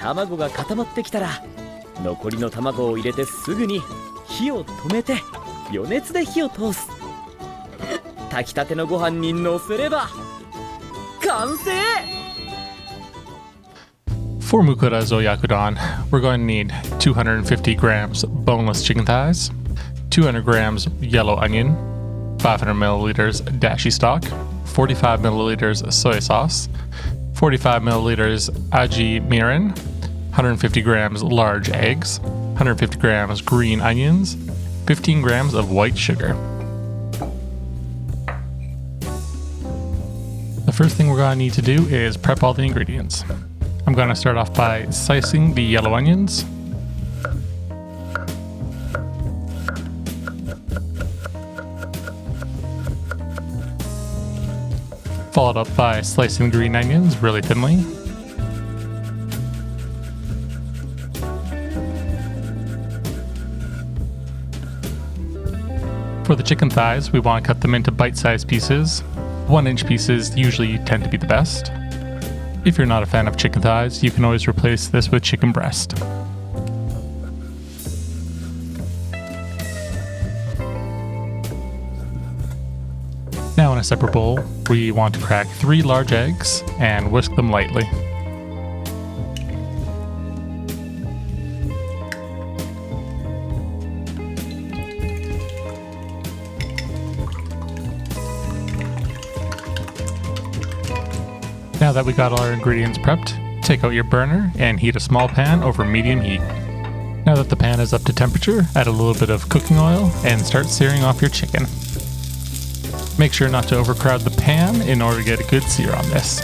卵が固まってきたら、残りの卵を入れてすぐに火を止めて余熱で火を通す。炊きたてのご飯にのせれば完成。 For Mukora's Oyakodon, we're going to need 250 grams boneless chicken thighs, 200 grams yellow onion, 500 milliliters dashi stock, 45 milliliters soy sauce, 45 milliliters Aji-Mirin, 150 grams large eggs, 150 grams green onions, 15 grams of white sugar. The first thing we're going to need to do is prep all the ingredients. I'm going to start off by slicing the yellow onions. Followed up by slicing the green onions really thinly. For the chicken thighs, we want to cut them into bite-sized pieces. 1-inch pieces usually tend to be the best. If you're not a fan of chicken thighs, you can always replace this with chicken breast. Now in a separate bowl, we want to crack 3 large eggs and whisk them lightly. Now that we got all our ingredients prepped, take out your burner and heat a small pan over medium heat. Now that the pan is up to temperature, add a little bit of cooking oil and start searing off your chicken. Make sure not to overcrowd the pan in order to get a good sear on this.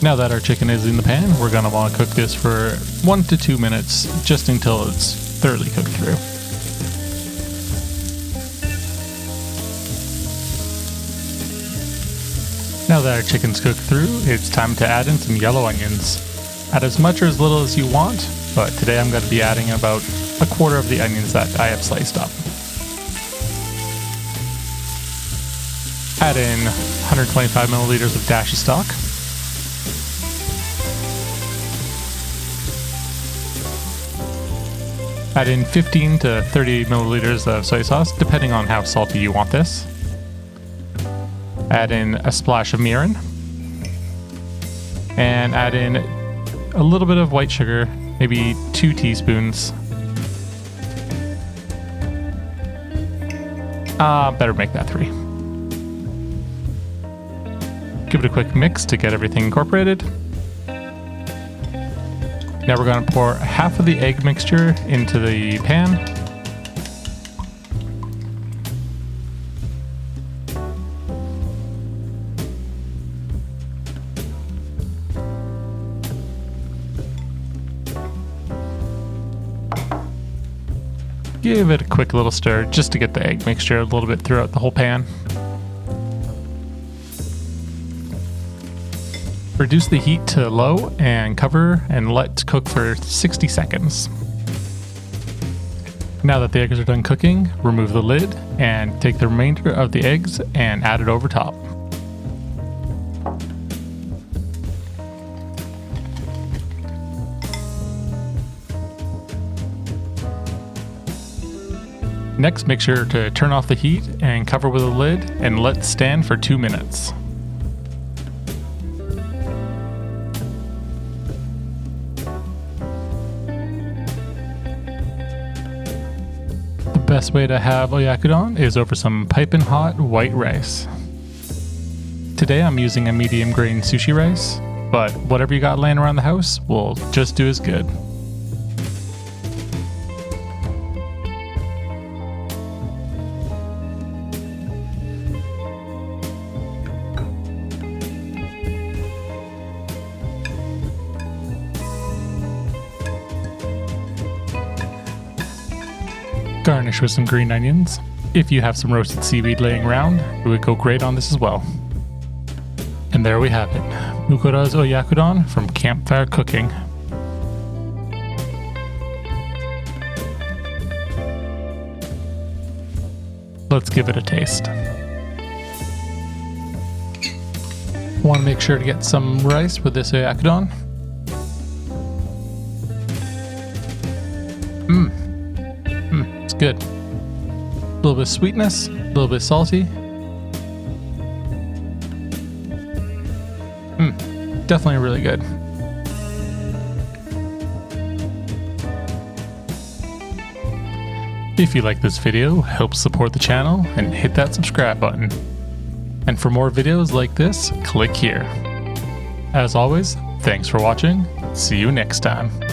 Now that our chicken is in the pan, we're going to want to cook this for 1 to 2 minutes, just until it's thoroughly cooked through. Now that our chicken's cooked through, it's time to add in some yellow onions. Add as much or as little as you want, but today I'm going to be adding about 1/4 of the onions that I have sliced up. Add in 125 milliliters of dashi stock. Add in 15 to 30 milliliters of soy sauce, depending on how salty you want this. Add in a splash of mirin. And add in a little bit of white sugar, maybe 2 teaspoons. Better make that 3. Give it a quick mix to get everything incorporated. Now we're going to pour half of the egg mixture into the pan. Give it a quick little stir just to get the egg mixture a little bit throughout the whole pan. Reduce the heat to low and cover and let cook for 60 seconds. Now that the eggs are done cooking, remove the lid and take the remainder of the eggs and add it over top. Next, make sure to turn off the heat and cover with a lid and let stand for 2 minutes. The best way to have oyakodon is over some piping hot white rice. Today I'm using a medium grain sushi rice, but whatever you got laying around the house will just do as good. Garnish with some green onions. If you have some roasted seaweed laying around, it would go great on this as well. And there we have it, Mukora's Oyakodon from Campfire Cooking. Let's give it a taste. Want to make sure to get some rice with this Oyakodon. It's good. A little bit of sweetness, a little bit salty. Definitely really good. If you like this video, help support the channel and hit that subscribe button. And for more videos like this, click here. As always, thanks for watching. See you next time.